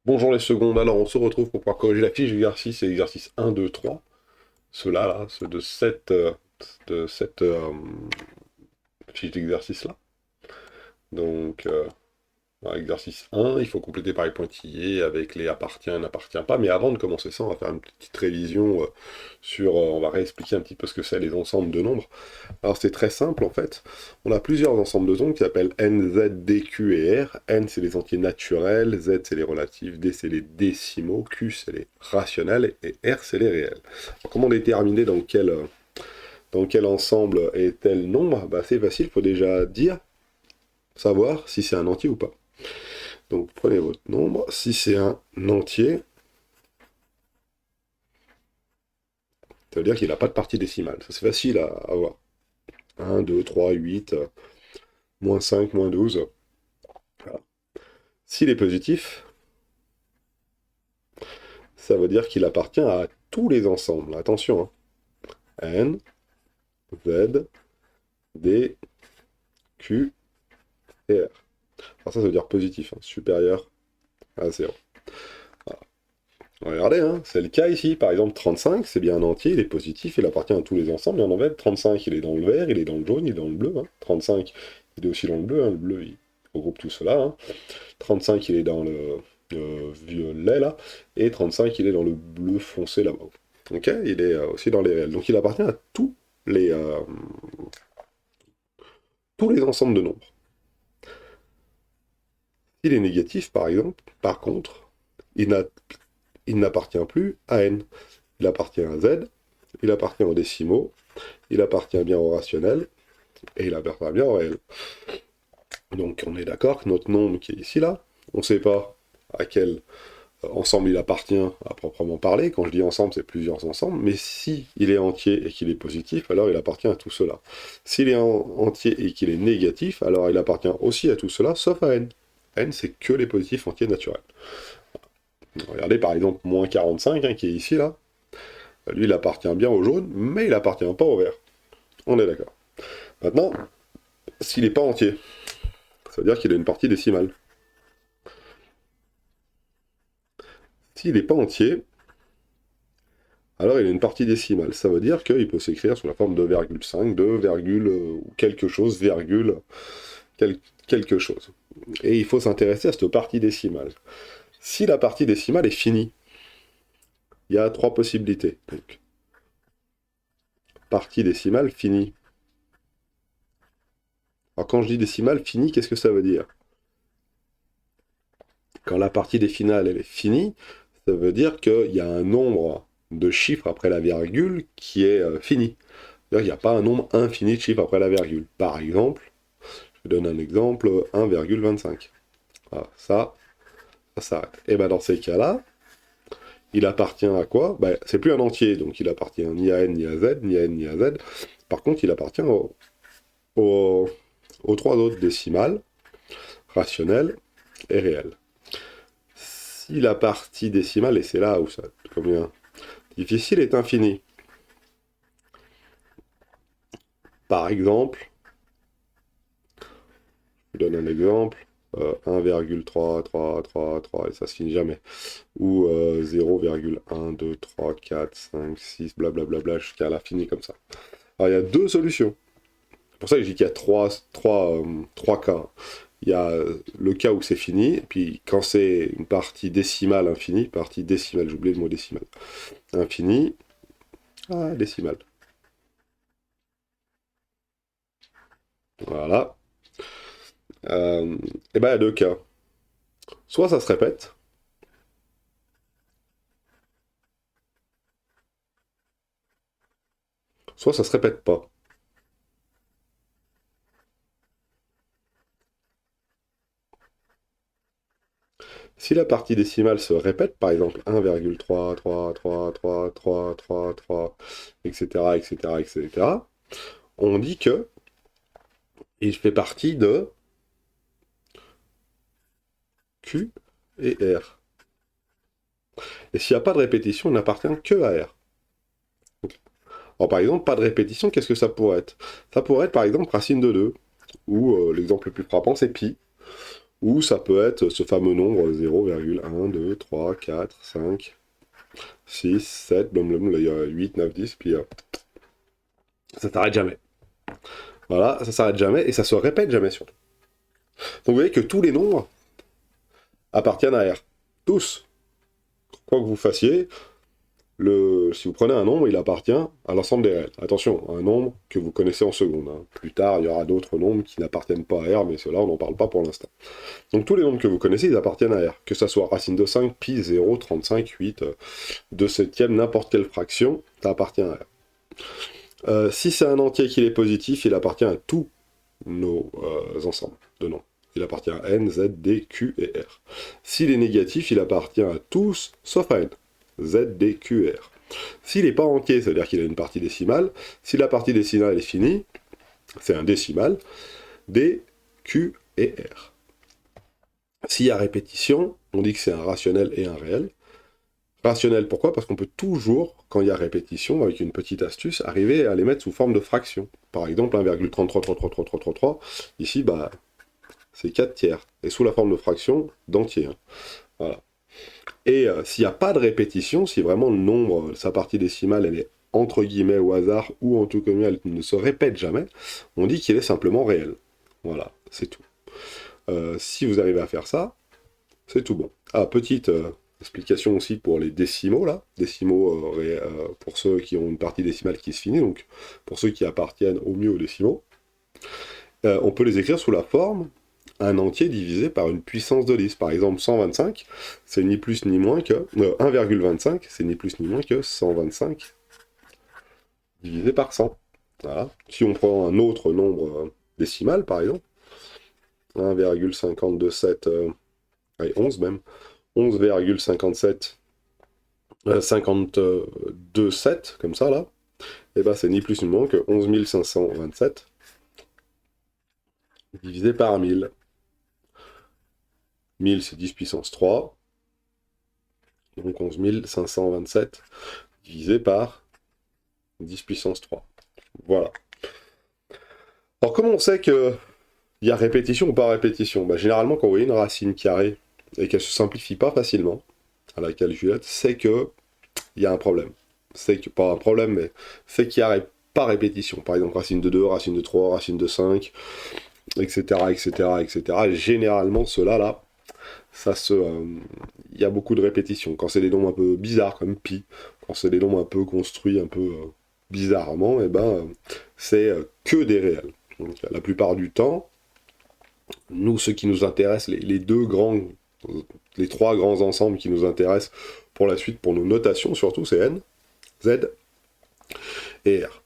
Bonjour les secondes, alors on se retrouve pour pouvoir corriger la fiche d'exercice, c'est l'exercice 1, 2, 3. Ceux-là, là, ceux de cette fiche d'exercice-là. Donc, exercice 1, il faut compléter par les pointillés avec les appartient, n'appartient pas. Mais avant de commencer ça, on va faire une petite révision on va réexpliquer un petit peu ce que c'est les ensembles de nombres. Alors c'est très simple en fait. On a plusieurs ensembles de nombres qui s'appellent n, z, d, q et r. N c'est les entiers naturels, z c'est les relatifs, d c'est les décimaux, q c'est les rationnels et r c'est les réels. Alors, comment déterminer dans quel ensemble est tel nombre? C'est facile, il faut déjà savoir si c'est un entier ou pas. Donc prenez votre nombre, si c'est un entier, ça veut dire qu'il n'a pas de partie décimale. Ça c'est facile à avoir. 1, 2, 3, 8, moins 5, moins 12. Voilà. S'il est positif, ça veut dire qu'il appartient à tous les ensembles. Attention, hein. N, Z, D, Q et R. Alors ça veut dire positif, hein, supérieur à 0. Voilà. Regardez, hein, c'est le cas ici. Par exemple, 35, c'est bien un entier, il est positif, il appartient à tous les ensembles. Il y en avait 35, il est dans le vert, il est dans le jaune, il est dans le bleu. Hein. 35, il est aussi dans le bleu. Hein. Le bleu, il regroupe tout cela. Hein. 35, il est dans le violet, là. Et 35, il est dans le bleu foncé, là-bas. Ok, il est aussi dans les réels. Donc il appartient à les, euh, tous les ensembles de nombres. S'il est négatif, par exemple, par contre, il n'appartient plus à n. Il appartient à z, il appartient aux décimaux, il appartient bien au rationnel, et il appartient bien au réel. Donc on est d'accord que notre nombre qui est ici, là, on ne sait pas à quel ensemble il appartient à proprement parler. Quand je dis ensemble, c'est plusieurs ensembles. Mais si il est entier et qu'il est positif, alors il appartient à tout cela. S'il est entier et qu'il est négatif, alors il appartient aussi à tout cela, sauf à n. N, c'est que les positifs entiers naturels. Regardez par exemple moins 45, hein, qui est ici, là. Lui, il appartient bien au jaune, mais il appartient pas au vert. On est d'accord. Maintenant, s'il n'est pas entier, ça veut dire qu'il a une partie décimale. S'il n'est pas entier, alors il a une partie décimale. Ça veut dire qu'il peut s'écrire sous la forme de 2,5, 2, ou quelque chose, quelque chose. Et il faut s'intéresser à cette partie décimale. Si la partie décimale est finie, il y a trois possibilités. Donc, partie décimale finie. Alors quand je dis décimale finie, qu'est-ce que ça veut dire? Quand la partie décimale elle est finie, ça veut dire qu'il y a un nombre de chiffres après la virgule qui est fini. C'est-à-dire qu'il n'y a pas un nombre infini de chiffres après la virgule. Par exemple, je donne un exemple, 1,25. Voilà, ça s'arrête. Et bien dans ces cas-là, il appartient à quoi? C'est plus un entier, donc il appartient ni à n, ni à z, ni à n, ni à z. Par contre, il appartient aux trois autres décimales, rationnelles et réelles. Si la partie décimale, et c'est là où ça devient difficile, est infinie. Par exemple, je donne un exemple, 1,333, et ça se finit jamais. Ou 0,1, 2, 3, 4, 5, 6, blablabla, jusqu'à l'infini comme ça. Alors il y a deux solutions. C'est pour ça que je dis qu'il y a trois cas. Il y a le cas où c'est fini, et puis quand c'est une partie décimale infinie, partie décimale, j'ai oublié le mot décimale, infinie, décimale. Voilà. Et ben il y a deux cas. Soit ça se répète, soit ça se répète pas. Si la partie décimale se répète, par exemple 1,3, 3, 3, 3, 3, 3, 3, etc., etc., etc., on dit que il fait partie de Q et R. Et s'il n'y a pas de répétition, il n'appartient que à R. Alors par exemple, pas de répétition, qu'est-ce que ça pourrait être? Ça pourrait être par exemple racine de 2, ou l'exemple le plus frappant c'est pi, ou ça peut être ce fameux nombre 0,1, 2, 3, 4, 5, 6, 7, blablabla, là il y a 8, 9, 10, puis ça s'arrête jamais. Voilà, ça s'arrête jamais, et ça se répète jamais surtout. Donc vous voyez que tous les nombres appartiennent à R. Tous. Quoi que vous fassiez, si vous prenez un nombre, il appartient à l'ensemble des réels. Attention, un nombre que vous connaissez en seconde. Hein. Plus tard, il y aura d'autres nombres qui n'appartiennent pas à R, mais ceux-là, on n'en parle pas pour l'instant. Donc tous les nombres que vous connaissez, ils appartiennent à R. Que ça soit racine de 5, pi, 0, 35, 8, 2 septièmes, n'importe quelle fraction, ça appartient à R. Si c'est un entier qu'il est positif, il appartient à tous nos ensembles de nombres. Il appartient à n, z, d, q et r. S'il est négatif, il appartient à tous, sauf à n. Z, D, Q, R. S'il n'est pas entier, ça veut dire qu'il a une partie décimale. Si la partie décimale est finie, c'est un décimal, D, Q et R. S'il y a répétition, on dit que c'est un rationnel et un réel. Rationnel, pourquoi? Parce qu'on peut toujours, quand il y a répétition, avec une petite astuce, arriver à les mettre sous forme de fraction. Par exemple, 1,33333333, ici, bah, c'est 4 tiers. Et sous la forme de fraction, d'entier. Hein. Voilà. Et s'il n'y a pas de répétition, si vraiment le nombre, sa partie décimale, elle est entre guillemets au hasard, ou en tout cas elle ne se répète jamais, on dit qu'il est simplement réel. Voilà, c'est tout. Si vous arrivez à faire ça, c'est tout bon. Ah, petite explication aussi pour les décimaux, là. Décimaux, pour ceux qui ont une partie décimale qui se finit, donc pour ceux qui appartiennent au mieux aux décimaux, on peut les écrire sous la forme un entier divisé par une puissance de 10. Par exemple, 125, c'est ni plus ni moins que... 1,25, c'est ni plus ni moins que 125 divisé par 100. Voilà. Si on prend un autre nombre décimal, par exemple, 1,527, allez, 11 même, 11,57, 52,7, comme ça, là, et ben c'est ni plus ni moins que 11 527 divisé par 1000. 1000, c'est 10 puissance 3. Donc 11 527 divisé par 10 puissance 3. Voilà. Alors comment on sait qu'il y a répétition ou pas répétition? Bah, généralement, quand vous voyez une racine carrée et qu'elle ne se simplifie pas facilement à la calculette, c'est qu'il y a un problème. C'est que, pas un problème, mais c'est qu'il n'y a pas répétition. Par exemple, racine de 2, racine de 3, racine de 5, etc. etc., etc. Et généralement, ceux-là, il y a beaucoup de répétitions. Quand c'est des nombres un peu bizarres, comme pi, quand c'est des nombres un peu construits, un peu bizarrement, et ben, c'est que des réels. Donc, la plupart du temps, nous, ce qui nous intéresse, les trois grands ensembles qui nous intéressent pour la suite, pour nos notations surtout, c'est n, z et r.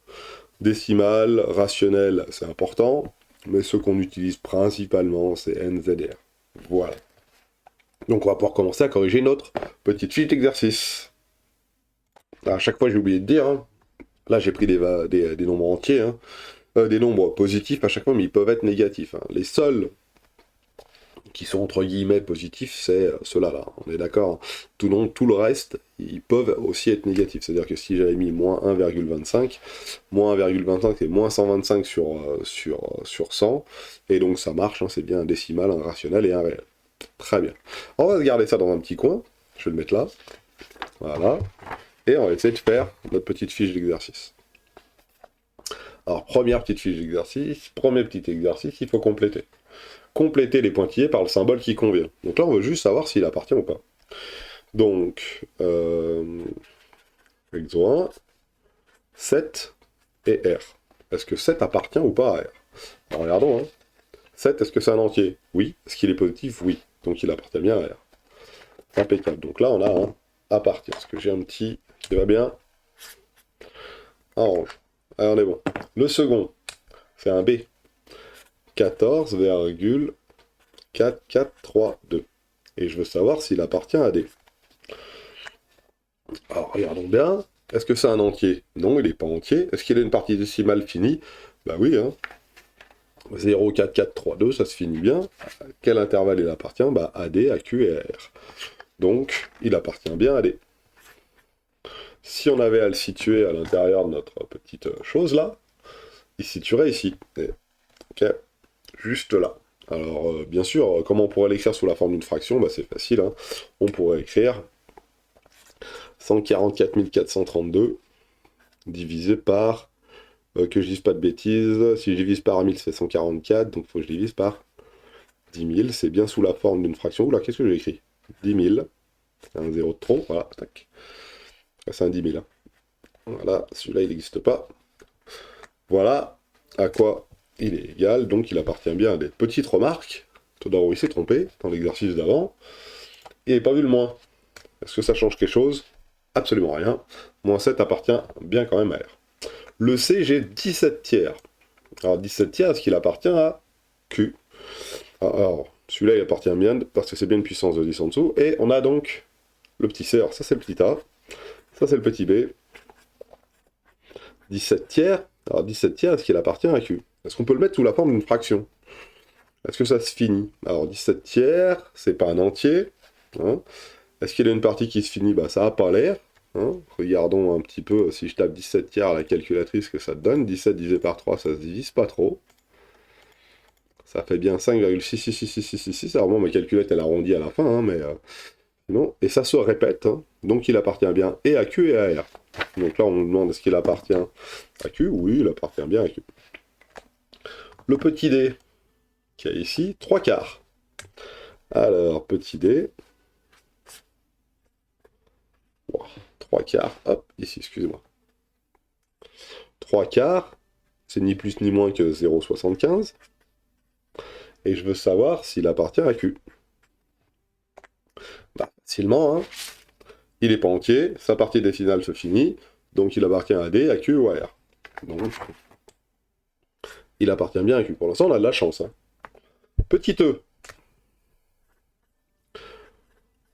Décimal, rationnel, c'est important, mais ce qu'on utilise principalement, c'est n, z et r. Voilà. Donc on va pouvoir commencer à corriger notre petite fiche d'exercice. À chaque fois, j'ai oublié de dire, hein. Là j'ai pris des nombres entiers, hein. Des nombres positifs à chaque fois, mais ils peuvent être négatifs. Hein. Les seuls qui sont entre guillemets positifs, c'est ceux-là, là. On est d'accord. Tout le reste, ils peuvent aussi être négatifs. C'est-à-dire que si j'avais mis moins 1,25, c'est moins 125 sur 100, et donc ça marche, hein, c'est bien un décimal, un rationnel et un réel. Très bien. On va se garder ça dans un petit coin. Je vais le mettre là. Voilà. Et on va essayer de faire notre petite fiche d'exercice. Alors, premier petit exercice, il faut compléter. Compléter les pointillés par le symbole qui convient. Donc là, on veut juste savoir s'il appartient ou pas. Donc, exo 1, 7 et R. Est-ce que 7 appartient ou pas à R? Alors, regardons. Hein. 7, est-ce que c'est un entier? Oui. Est-ce qu'il est positif? Oui. Donc, il appartient bien à R. Impeccable. Donc là, on a un appartient. Est-ce que j'ai un petit qui va bien? Orange. Allez, on est bon. Le second, c'est un B. 14,4432. Et je veux savoir s'il appartient à D. Alors, regardons bien. Est-ce que c'est un entier? Non, il n'est pas entier. Est-ce qu'il a une partie décimale finie? Bah oui, hein. 0,4432, ça se finit bien. À quel intervalle il appartient? Bah à D, à Q et à R. Donc, il appartient bien à D. Si on avait à le situer à l'intérieur de notre petite chose là, il se situerait ici. Et, ok, juste là. Alors, bien sûr, comment on pourrait l'écrire sous la forme d'une fraction? Bah, c'est facile, hein. On pourrait écrire 144 432 divisé par, que je dise pas de bêtises, si je divise par 1000, c'est 144, donc il faut que je divise par 10 000, c'est bien sous la forme d'une fraction. Oula, qu'est-ce que j'ai écrit? 10 000, un zéro de trop, voilà, tac. C'est un 10 000, hein. Voilà, celui-là, il n'existe pas. Voilà à quoi il est égal, donc il appartient bien à des petites remarques. Todaro, il s'est trompé dans l'exercice d'avant. Il n'avait pas vu le moins. Est-ce que ça change quelque chose? Absolument rien. Moins 7 appartient bien quand même à R. Le C, j'ai 17 tiers. Alors 17 tiers, est-ce qu'il appartient à Q? Alors, celui-là, il appartient bien, parce que c'est bien une puissance de 10 en dessous. Et on a donc le petit C, alors ça c'est le petit A, ça c'est le petit B. 17 tiers, alors 17 tiers, est-ce qu'il appartient à Q? Est-ce qu'on peut le mettre sous la forme d'une fraction? Est-ce que ça se finit? Alors 17 tiers, c'est pas un entier, hein. Est-ce qu'il y a une partie qui se finit? Bah ça a pas l'air, hein. Regardons un petit peu, si je tape 17 tiers à la calculatrice, que ça te donne. 17 divisé par 3, ça se divise pas trop. Ça fait bien 5,66666. Alors moi, ma calculette, elle arrondit à la fin, hein, mais non. Et ça se répète, hein. Donc il appartient bien et à Q et à R. Donc là, on nous demande est-ce qu'il appartient à Q? Oui, il appartient bien à Q. Le petit d, qui a ici 3 quarts. Alors, petit d, 3 quarts, hop, ici, excusez-moi. 3 quarts, c'est ni plus ni moins que 0,75. Et je veux savoir s'il appartient à Q. Bah, facilement, hein. Il n'est pas entier, sa partie décimale se finit, donc il appartient à D, à Q ou à R. Donc, il appartient bien à Q. Pour l'instant, on a de la chance, hein. Petit e,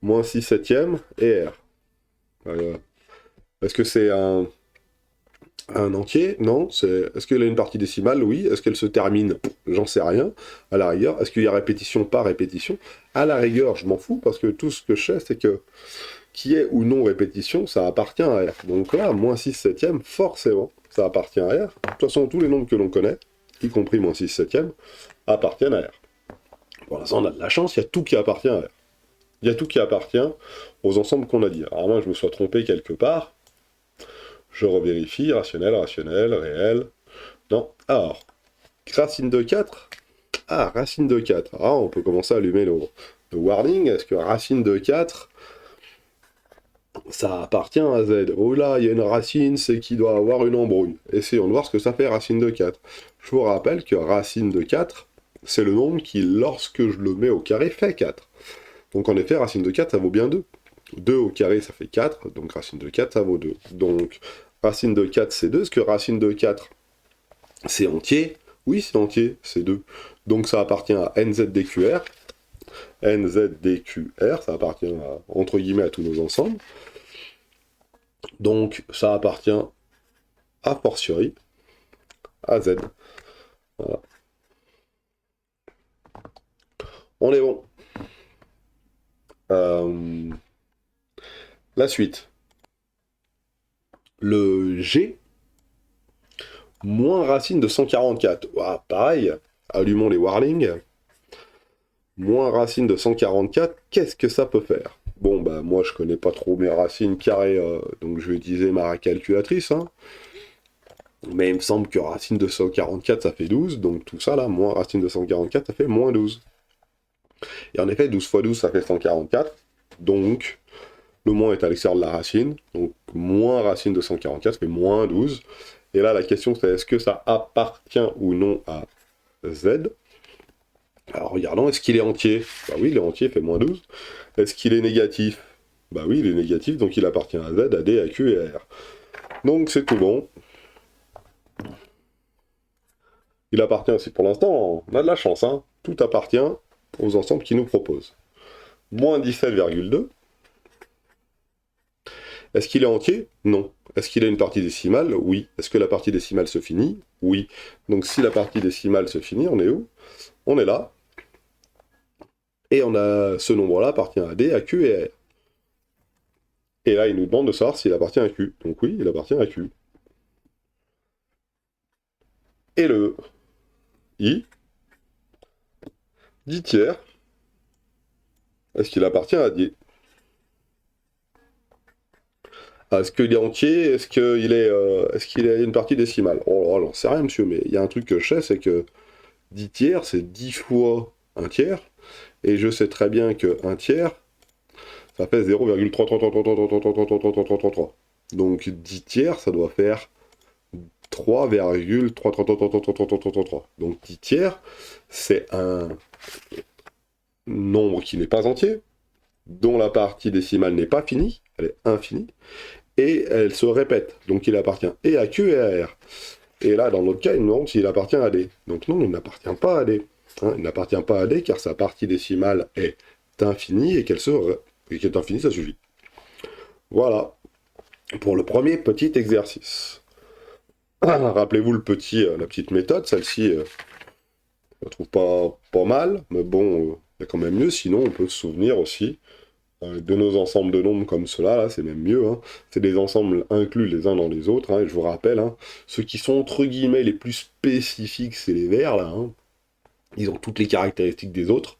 moins 6 septièmes et R. Est-ce que c'est un entier? Non. Est-ce qu'elle a une partie décimale? Oui. Est-ce qu'elle se termine? J'en sais rien. À la rigueur. Est-ce qu'il y a répétition par répétition? À la rigueur, je m'en fous, parce que tout ce que je sais, c'est que qui est ou non répétition, ça appartient à R. Donc là, moins 6 septièmes, forcément, ça appartient à R. De toute façon, tous les nombres que l'on connaît, y compris moins 6 septièmes, appartiennent à R. Pour l'instant, on a de la chance, il y a tout qui appartient à R. Il y a tout qui appartient aux ensembles qu'on a dit. Alors, à moins que je me sois trompé quelque part, je revérifie, rationnel, rationnel, réel. Non. Alors, racine de 4. Ah, racine de 4. Ah, on peut commencer à allumer le warning. Est-ce que racine de 4, ça appartient à Z? Oh là, il y a une racine, c'est qui doit avoir une embrouille. Essayons de voir ce que ça fait racine de 4. Je vous rappelle que racine de 4, c'est le nombre qui, lorsque je le mets au carré, fait 4. Donc en effet, racine de 4, ça vaut bien 2. 2 au carré, ça fait 4, donc racine de 4, ça vaut 2. Donc racine de 4, c'est 2. Est-ce que racine de 4, c'est entier? Oui, c'est entier, c'est 2. Donc ça appartient à NZDQR. NZDQR, ça appartient entre guillemets à tous nos ensembles. Donc ça appartient a fortiori à Z. Voilà. On est bon. La suite. Le G moins racine de 144. Ouah, pareil, allumons les warnings. Moins racine de 144, qu'est-ce que ça peut faire? Bon, bah moi je connais pas trop mes racines carrées, donc je vais utiliser ma calculatrice, hein. Mais il me semble que racine de 144 ça fait 12, donc tout ça là, moins racine de 144 ça fait moins 12. Et en effet, 12 fois 12 ça fait 144, donc le moins est à l'extérieur de la racine, donc moins racine de 144 ça fait moins 12. Et là la question c'est est-ce que ça appartient ou non à Z? Alors regardons, est-ce qu'il est entier? Bah oui, il est entier, il fait moins 12. Est-ce qu'il est négatif? Bah oui, il est négatif, donc il appartient à Z, à D, à Q et à R. Donc c'est tout bon. Il appartient aussi, pour l'instant, on a de la chance, hein. Tout appartient aux ensembles qui nous proposent. Moins 17,2. Est-ce qu'il est entier? Non. Est-ce qu'il a une partie décimale? Oui. Est-ce que la partie décimale se finit? Oui. Donc si la partie décimale se finit, on est où? On est là. Et on a ce nombre-là appartient à D, à Q et à R. Et là, il nous demande de savoir s'il appartient à Q. Donc oui, il appartient à Q. Et le I, 10 tiers, est-ce qu'il appartient à 10? Est-ce qu'il est entier? Est-ce qu'il a une partie décimale? Oh, j'en sais rien, monsieur, mais il y a un truc que je sais, c'est que 10 tiers, c'est 10 fois un tiers, et je sais très bien que un tiers, ça fait 0,33333333333. Donc 10 tiers, ça doit faire 3,3333333. Donc 10 tiers, c'est un nombre qui n'est pas entier, dont la partie décimale n'est pas finie, elle est infinie, et elle se répète. Donc il appartient et à Q et à R. Et là, dans notre cas, il nous demande s'il appartient à D. Donc non, il n'appartient pas à D. Hein, il n'appartient pas à D car sa partie décimale est infinie et qu'elle est infinie, ça suffit. Voilà pour le premier petit exercice. Rappelez-vous la petite méthode, celle-ci, je la trouve pas mal, mais bon, il y a quand même mieux, sinon on peut se souvenir aussi de nos ensembles de nombres comme cela, là, c'est même mieux, hein. C'est des ensembles inclus les uns dans les autres, hein, et je vous rappelle, hein, ceux qui sont entre guillemets les plus spécifiques, c'est les verts, là, hein. Ils ont toutes les caractéristiques des autres,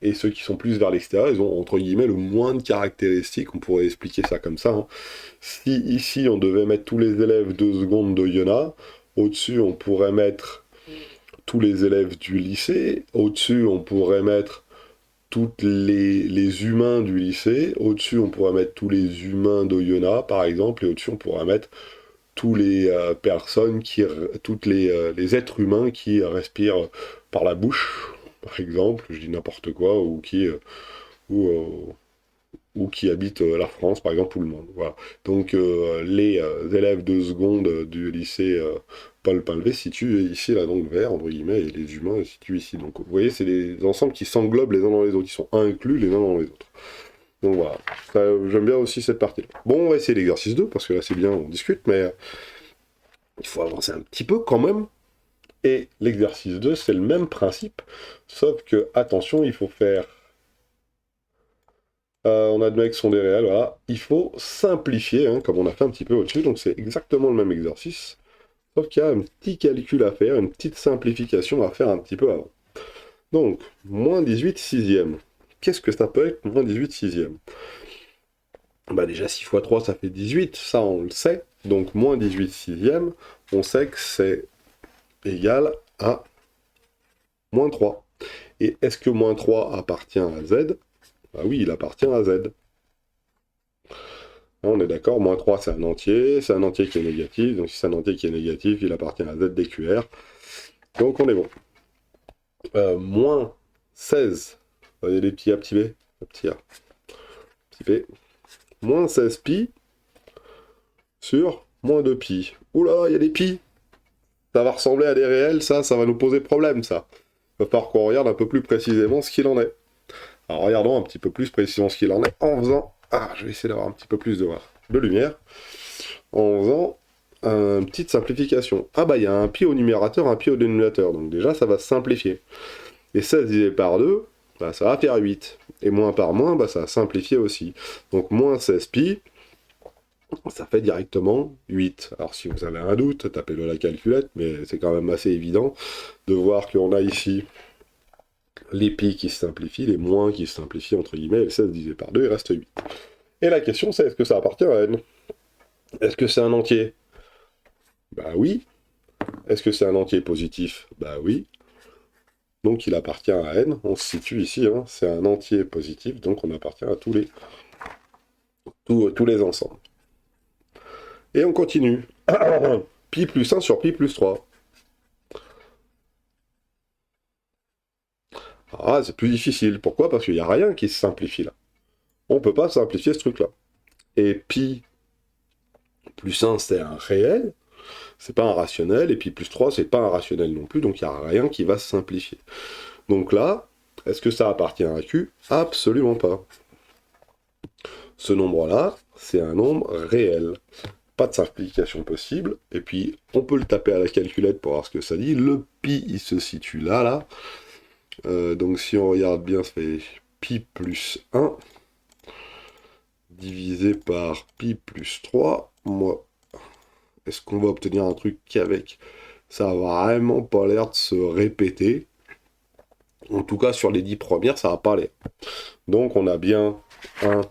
et ceux qui sont plus vers l'extérieur, ils ont entre guillemets le moins de caractéristiques, on pourrait expliquer ça comme ça, hein. Si ici on devait mettre tous les élèves de seconde de Yona, au-dessus on pourrait mettre tous les élèves du lycée, au-dessus on pourrait mettre tous les humains du lycée, au-dessus on pourrait mettre tous les humains d'Oyonnax par exemple, et au-dessus on pourrait mettre tous les personnes les êtres humains qui respirent par la bouche, par exemple, je dis n'importe quoi, ou, euh, ou qui habitent la France, par exemple, ou le monde. Voilà. Donc les élèves de seconde du lycée Paul Pinlevé se situent ici, là, donc vert, entre guillemets, et les humains se situent ici. Donc vous voyez, c'est des ensembles qui s'englobent les uns dans les autres, ils sont inclus les uns dans les autres. Donc voilà, j'aime bien aussi cette partie-là. Bon, on va essayer l'exercice 2, parce que là c'est bien, on discute, mais il faut avancer un petit peu quand même. Et l'exercice 2, c'est le même principe, sauf que, attention, il faut faire on admet que ce sont des réels, voilà. Il faut simplifier, hein, comme on a fait un petit peu au-dessus, donc c'est exactement le même exercice, sauf qu'il y a un petit calcul à faire, une petite simplification à faire un petit peu avant. Donc, moins 18 sixième. Qu'est-ce que ça peut être, moins 18 sixième? Bah déjà, 6 fois 3, ça fait 18, ça on le sait, donc moins 18 sixième, on sait que c'est égal à moins 3. Et est-ce que moins 3 appartient à Z? Bah oui, il appartient à Z. On est d'accord, moins 3 c'est un entier qui est négatif, donc si c'est un entier qui est négatif, il appartient à Z DQR. Donc on est bon. Moins 16, vous voyez les petits A, petit B, petit A, petit B, moins 16 pi sur moins 2 pi. Oula, il y a des pi. Ça va ressembler à des réels, ça va nous poser problème, ça. Il va falloir qu'on regarde un peu plus précisément ce qu'il en est. Alors regardons un petit peu plus précisément ce qu'il en est en faisant... Ah, je vais essayer d'avoir un petit peu plus de lumière. En faisant une petite simplification. Ah bah il y a un pi au numérateur, un pi au dénominateur, donc déjà ça va se simplifier. Et 16 divisé par 2, bah, ça va faire 8. Et moins par moins, bah, ça va simplifier aussi. Donc moins 16 pi, ça fait directement 8. Alors si vous avez un doute, tapez-le à la calculette, mais c'est quand même assez évident de voir qu'on a ici les pi qui se simplifient, les moins qui se simplifient, entre guillemets, et le 16 divisé par 2, il reste 8. Et la question c'est, est-ce que ça appartient à n? Est-ce que c'est un entier? Bah oui. Est-ce que c'est un entier positif? Bah oui. Donc il appartient à n, on se situe ici, hein. C'est un entier positif, donc on appartient à tous les ensembles. Et on continue. Pi plus 1 sur pi plus 3. Ah, c'est plus difficile. Pourquoi? Parce qu'il n'y a rien qui se simplifie là. On ne peut pas simplifier ce truc-là. Et pi plus 1, c'est un réel, c'est pas un rationnel, et pi plus 3, c'est pas un rationnel non plus, donc il n'y a rien qui va se simplifier. Donc là, est-ce que ça appartient à Q? Absolument pas. Ce nombre-là, c'est un nombre réel. Pas de simplification possible, et puis on peut le taper à la calculette pour voir ce que ça dit. Le pi, il se situe là. Donc si on regarde bien, ça fait pi plus 1 divisé par pi plus 3. Moi, est-ce qu'on va obtenir un truc qu'avec ça a vraiment pas l'air de se répéter? En tout cas, sur les 10 premières, ça va pas aller. Donc, on a bien un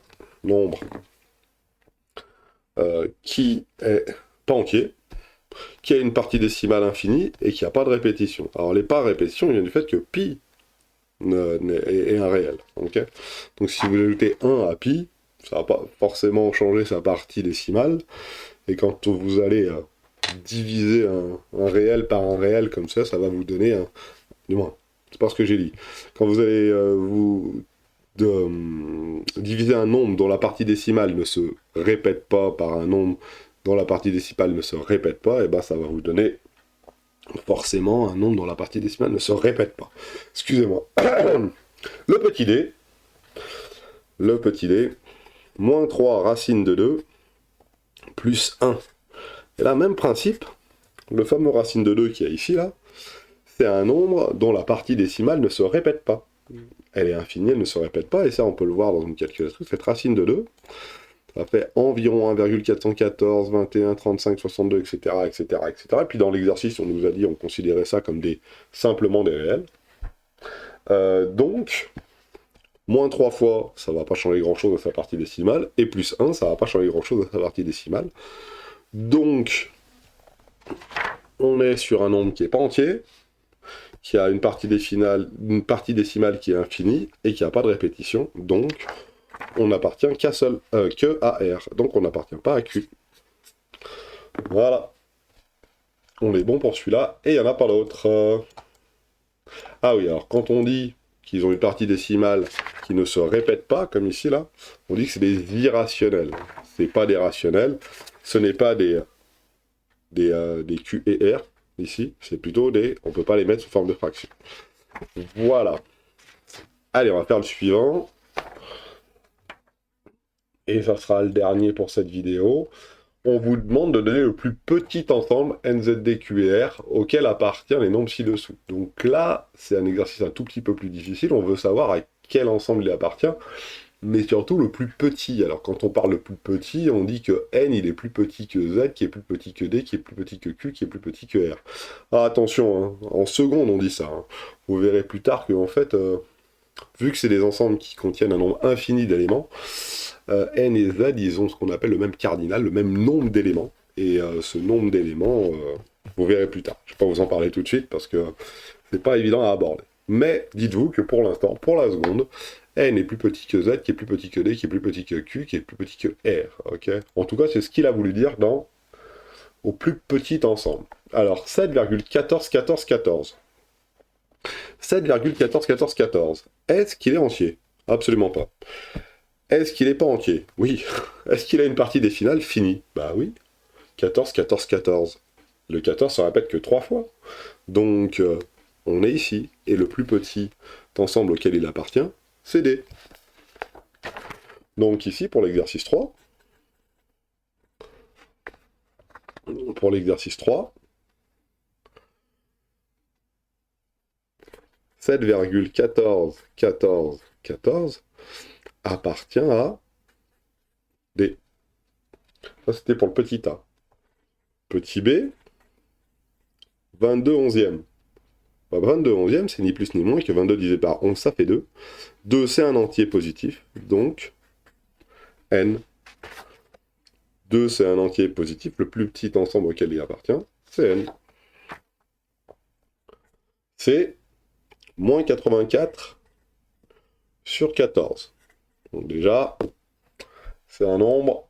nombre qui est pas entier, qui a une partie décimale infinie et qui n'a pas de répétition. Alors, les pas répétition viennent du fait que pi est un réel. Okay, donc, si vous ajoutez 1 à pi, ça va pas forcément changer sa partie décimale. Et quand vous allez diviser un réel par un réel comme ça va vous donner un... Du moins, c'est pas ce que j'ai dit. Quand vous allez diviser un nombre dont la partie décimale ne se répète pas par un nombre dont la partie décimale ne se répète pas, et ben ça va vous donner forcément un nombre dont la partie décimale ne se répète pas. Excusez-moi. Le petit d, moins 3 racine de 2, plus 1. Et là, même principe, le fameux racine de 2 qui est ici, là, c'est un nombre dont la partie décimale ne se répète pas. Elle est infinie, elle ne se répète pas, et ça, on peut le voir dans une calculatrice. Cette racine de 2, ça fait environ 1,414, 21, 35, 62, etc., etc., etc. Et puis dans l'exercice, on nous a dit, on considérait ça comme simplement des réels. Donc, moins 3 fois, ça ne va pas changer grand-chose à sa partie décimale, et plus 1, ça ne va pas changer grand-chose à sa partie décimale. Donc, on est sur un nombre qui n'est pas entier, qui a une partie décimale qui est infinie, et qui n'a pas de répétition, donc on n'appartient que à R, donc on n'appartient pas à Q. Voilà. On est bon pour celui-là, et il n'y en a pas d'autre. Ah oui, alors quand on dit qu'ils ont une partie décimale qui ne se répète pas, comme ici, là, on dit que c'est des irrationnels. C'est pas des rationnels, ce n'est pas des Q et R, ici, c'est plutôt on peut pas les mettre sous forme de fraction. Voilà. Allez, on va faire le suivant. Et ça sera le dernier pour cette vidéo. On vous demande de donner le plus petit ensemble NZDQR auquel appartiennent les nombres ci-dessous. Donc là, c'est un exercice un tout petit peu plus difficile. On veut savoir à quel ensemble il appartient, mais surtout le plus petit. Alors quand on parle le plus petit, on dit que N il est plus petit que Z, qui est plus petit que D, qui est plus petit que Q, qui est plus petit que R. Ah, attention, hein, en seconde on dit ça. Hein. Vous verrez plus tard que en fait, vu que c'est des ensembles qui contiennent un nombre infini d'éléments, N et Z, ils ont ce qu'on appelle le même cardinal, le même nombre d'éléments. Et ce nombre d'éléments, vous verrez plus tard. Je ne vais pas vous en parler tout de suite parce que c'est pas évident à aborder. Mais dites-vous que pour l'instant, pour la seconde, N est plus petit que Z, qui est plus petit que D, qui est plus petit que Q, qui est plus petit que R. Okay, en tout cas, c'est ce qu'il a voulu dire au plus petit ensemble. Alors, 7,141414. 7,141414. Est-ce qu'il est entier? Absolument pas. Est-ce qu'il n'est pas entier? Oui. Est-ce qu'il a une partie décimale finie? Bah oui. 14, 14, 14. Le 14 se répète que 3 fois. Donc, on est ici. Et le plus petit ensemble auquel il appartient, c'est D. Donc ici, pour l'exercice 3, 7,141414 appartient à D. Ça, c'était pour le petit A. Petit B, 22 onzièmes. Bah, 22 onzièmes, c'est ni plus ni moins que 22 divisé par 11, ça fait 2. 2, c'est un entier positif, donc N. 2, c'est un entier positif, le plus petit ensemble auquel il appartient, c'est N. C'est moins 84 sur 14. Donc déjà, c'est un nombre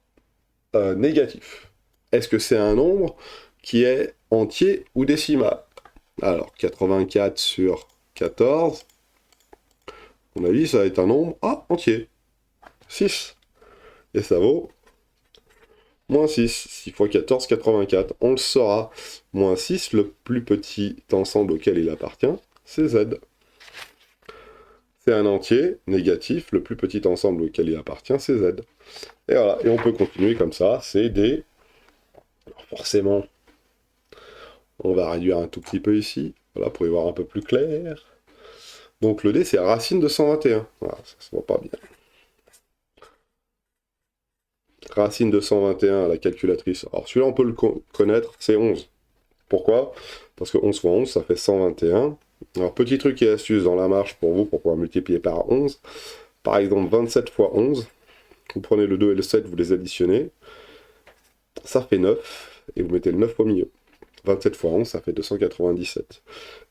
négatif. Est-ce que c'est un nombre qui est entier ou décimal? Alors, 84 sur 14, à mon avis, ça va être un nombre entier. 6. Et ça vaut moins 6. 6 fois 14, 84. On le saura. Moins 6, le plus petit ensemble auquel il appartient, c'est Z. C'est un entier négatif, le plus petit ensemble auquel il appartient, c'est Z. Et voilà, et on peut continuer comme ça, c'est D. Alors forcément, on va réduire un tout petit peu ici, voilà, pour y voir un peu plus clair. Donc le D, c'est racine de 121. Voilà, ça se voit pas bien. Racine de 121 à la calculatrice. Alors celui-là, on peut le connaître, c'est 11. Pourquoi? Parce que 11 fois 11, ça fait 121. Alors, petit truc et astuce dans la marche pour vous, pour pouvoir multiplier par 11. Par exemple, 27 fois 11. Vous prenez le 2 et le 7, vous les additionnez. Ça fait 9. Et vous mettez le 9 au milieu. 27 fois 11, ça fait 297.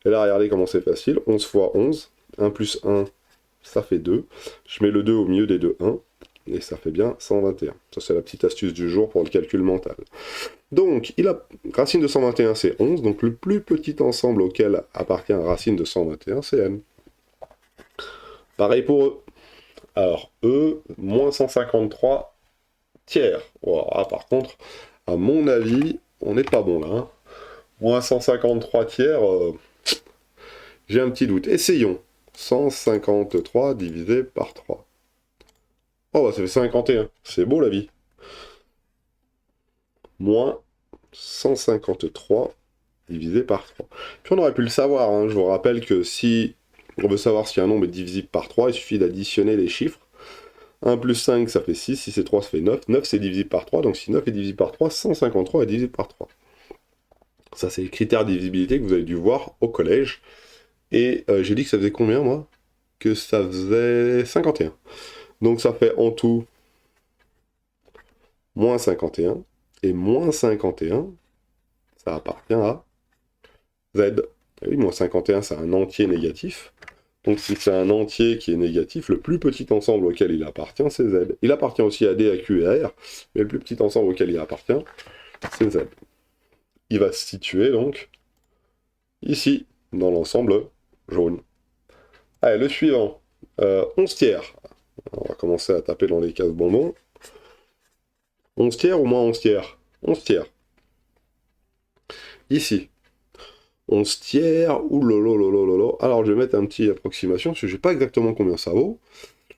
Et là, regardez comment c'est facile. 11 fois 11. 1 plus 1, ça fait 2. Je mets le 2 au milieu des deux 1. Et ça fait bien 121. Ça, c'est la petite astuce du jour pour le calcul mental. Donc, racine de 121, c'est 11. Donc, le plus petit ensemble auquel appartient racine de 121, c'est n. Pareil pour eux. Alors, E, moins 153 tiers. Voilà, par contre, à mon avis, on n'est pas bon là. Hein. Moins 153 tiers, j'ai un petit doute. Essayons. 153 divisé par 3. Oh, bah ça fait 51. C'est beau la vie. Moins 153 divisé par 3. Puis on aurait pu le savoir. Hein. Je vous rappelle que si on veut savoir si un nombre est divisible par 3, il suffit d'additionner les chiffres. 1 plus 5, ça fait 6. Si c'est 3, ça fait 9. 9, c'est divisible par 3. Donc si 9 est divisible par 3, 153 est divisible par 3. Ça, c'est les critères de divisibilité que vous avez dû voir au collège. Et j'ai dit que ça faisait combien, moi? Que ça faisait 51. Donc ça fait en tout moins 51. Et moins 51, ça appartient à Z. Et oui, moins 51, c'est un entier négatif. Donc si c'est un entier qui est négatif, le plus petit ensemble auquel il appartient, c'est Z. Il appartient aussi à D, à Q et à R, mais le plus petit ensemble auquel il appartient, c'est Z. Il va se situer donc ici, dans l'ensemble jaune. Allez, le suivant. 11 tiers. On va commencer à taper dans les cases bonbons. 11 tiers ou moins 11 tiers? 11 tiers. Ici. 11 tiers, oulalololololo. Alors je vais mettre un petit approximation, parce que je ne sais pas exactement combien ça vaut.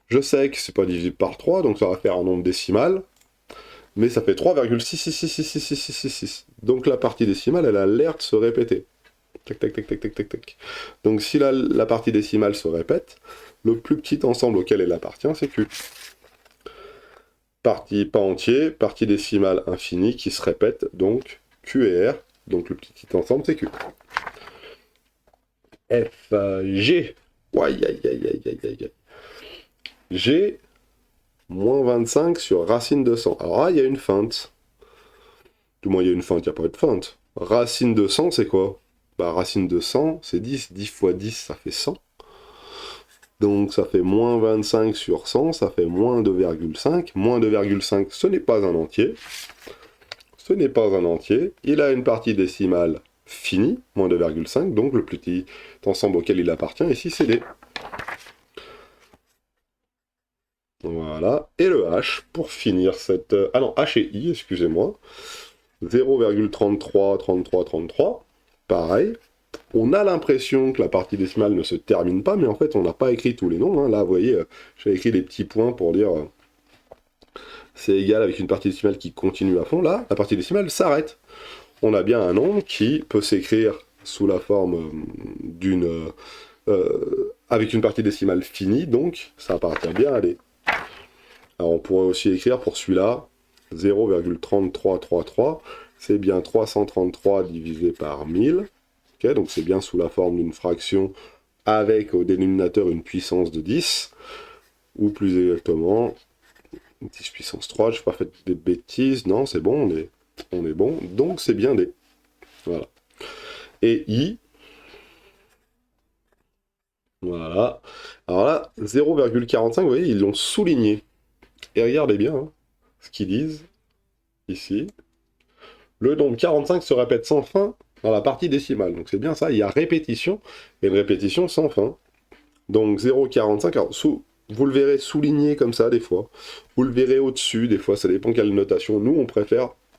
Je sais que c'est pas divisible par 3, donc ça va faire un nombre décimal. Mais ça fait 3,6666666. Donc la partie décimale, elle a l'air de se répéter. Tac, tac, tac, tac, tac, tac, tac. Donc si la partie décimale se répète, le plus petit ensemble auquel elle appartient, c'est Q. Partie pas entier, partie décimale infinie qui se répète, donc Q et R. Donc le petit ensemble, c'est Q. F, G. Aïe, aïe, aïe, aïe, aïe, aïe. G, moins 25 sur racine de 100. Alors là, il y a une feinte. Du moins, il y a une feinte, il n'y a pas de feinte. Racine de 100, c'est quoi? Bah, racine de 100, c'est 10. 10 fois 10, ça fait 100. Donc ça fait moins 25 sur 100, ça fait moins 2,5. Moins 2,5, ce n'est pas un entier. Ce n'est pas un entier. Il a une partie décimale finie, moins 2,5, donc le petit ensemble auquel il appartient, ici c'est D. Voilà. Et le H, pour finir cette... Ah non, H et I, excusez-moi. 0,33, 33, 33. Pareil. On a l'impression que la partie décimale ne se termine pas, mais en fait, on n'a pas écrit tous les nombres. Hein. Là, vous voyez, j'ai écrit des petits points pour dire c'est égal avec une partie décimale qui continue à fond. Là, la partie décimale s'arrête. On a bien un nombre qui peut s'écrire sous la forme d'une... avec une partie décimale finie, donc ça appartient bien à D. Alors, on pourrait aussi écrire pour celui-là 0,3333, c'est bien 333 divisé par 1000. Okay, donc c'est bien sous la forme d'une fraction avec au dénominateur une puissance de 10, ou plus exactement 10 puissance 3, je n'ai pas fait des bêtises, non c'est bon, on est bon, donc c'est bien D. Voilà. Et I, voilà. Alors là, 0,45, vous voyez, ils l'ont souligné. Et regardez bien hein, ce qu'ils disent ici. Le nombre 45 se répète sans fin dans la partie décimale. Donc c'est bien ça, il y a répétition, et une répétition sans fin. Donc 0,45, alors vous le verrez souligné comme ça des fois. Vous le verrez au-dessus, des fois, ça dépend quelle notation. Nous,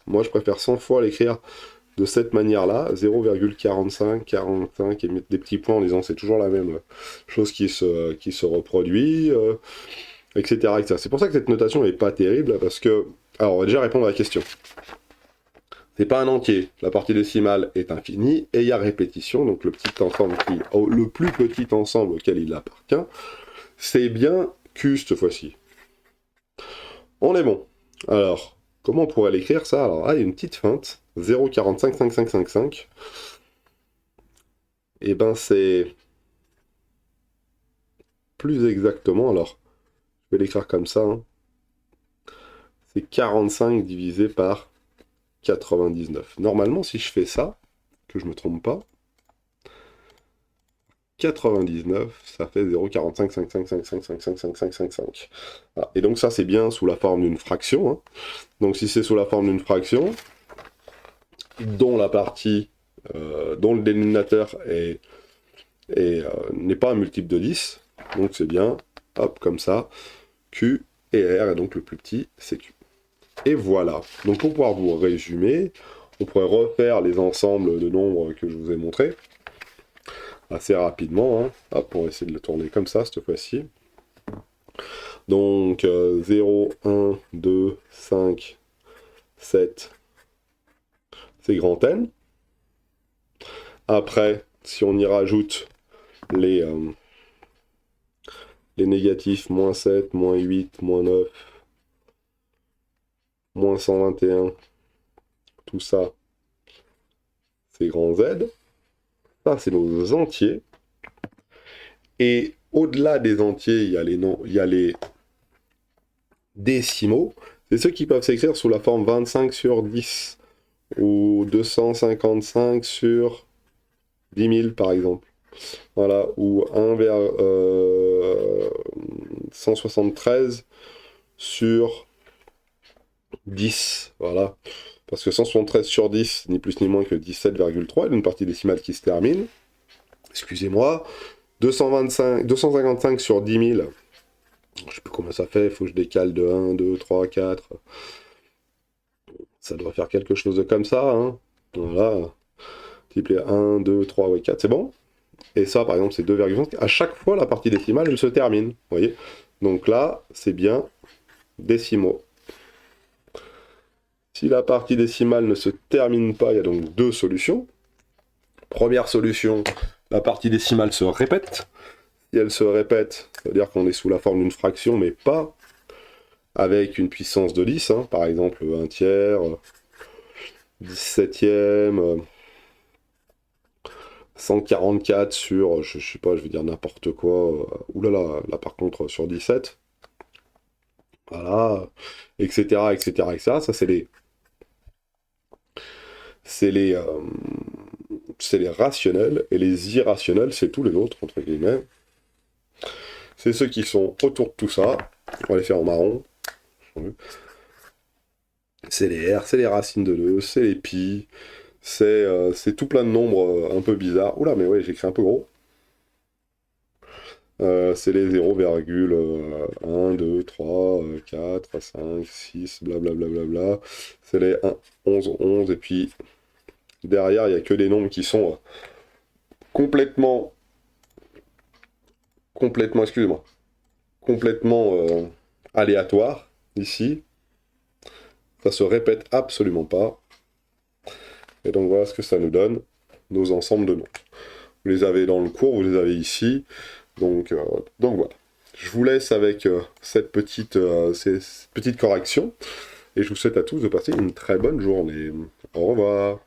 moi je préfère 100 fois l'écrire de cette manière-là, 0,45, 45, et mettre des petits points en disant c'est toujours la même chose qui se reproduit, etc., etc. C'est pour ça que cette notation n'est pas terrible, parce que... Alors, on va déjà répondre à la question. C'est pas un entier, la partie décimale est infinie, et il y a répétition, donc le plus petit ensemble auquel il appartient, c'est bien Q cette fois-ci. On est bon. Alors, comment on pourrait l'écrire ça? Alors, il y a une petite feinte, 0,455555. Et ben c'est plus exactement, alors je vais l'écrire comme ça, hein. C'est 45 divisé par 99. Normalement, si je fais ça, que je me trompe pas, 99, ça fait 0,4555555555. Voilà. Et donc ça, c'est bien sous la forme d'une fraction, hein. Donc si c'est sous la forme d'une fraction, dont la partie, dont le dénominateur n'est pas un multiple de 10, donc c'est bien, hop, comme ça, Q et R, et donc le plus petit, c'est Q. Et voilà. Donc pour pouvoir vous résumer, on pourrait refaire les ensembles de nombres que je vous ai montrés assez rapidement, hein. Hop, on va essayer de le tourner comme ça cette fois-ci. Donc 0, 1, 2, 5, 7, c'est grand N. Après, si on y rajoute les négatifs, moins 7, moins 8, moins 9, moins 121, tout ça, c'est grand Z. Ça, c'est nos entiers. Et au-delà des entiers, il y a les décimaux. C'est ceux qui peuvent s'écrire sous la forme 25 sur 10 ou 255 sur 10 000 par exemple. Voilà, ou 173 sur 10. Voilà. Parce que 173 sur 10, ni plus ni moins que 17,3, il y a une partie décimale qui se termine. Excusez-moi. 255 sur 10 000. Je sais plus combien ça fait, il faut que je décale de 1, 2, 3, 4. Ça doit faire quelque chose de comme ça, hein. Voilà. Multiplier 1, 2, 3, ouais, 4, c'est bon. Et ça, par exemple, c'est 2,5. À chaque fois, la partie décimale, elle se termine. Vous voyez. Donc là, c'est bien décimaux. Si la partie décimale ne se termine pas, il y a donc deux solutions. Première solution, la partie décimale se répète. Si elle se répète, c'est-à-dire qu'on est sous la forme d'une fraction, mais pas avec une puissance de 10, hein, par exemple 1 tiers, 17e, 144 sur, je sais pas, je vais dire n'importe quoi, oulala, là par contre sur 17, voilà, etc., etc., etc., ça c'est les rationnels, et les irrationnels, c'est tous les autres, entre guillemets. C'est ceux qui sont autour de tout ça. On va les faire en marron. C'est les R, c'est les racines de 2, c'est les pi, c'est tout plein de nombres un peu bizarres. Oula, mais ouais, j'ai écrit un peu gros. C'est les 0,1, 2, 3, 4, 5, 6, blablabla. C'est les 1, 11, 11, et puis derrière, il n'y a que des nombres qui sont complètement, excusez-moi, complètement aléatoires, ici. Ça se répète absolument pas. Et donc voilà ce que ça nous donne, nos ensembles de nombres. Vous les avez dans le cours, vous les avez ici. Donc voilà. Je vous laisse avec ces petites corrections. Et je vous souhaite à tous de passer une très bonne journée. Au revoir.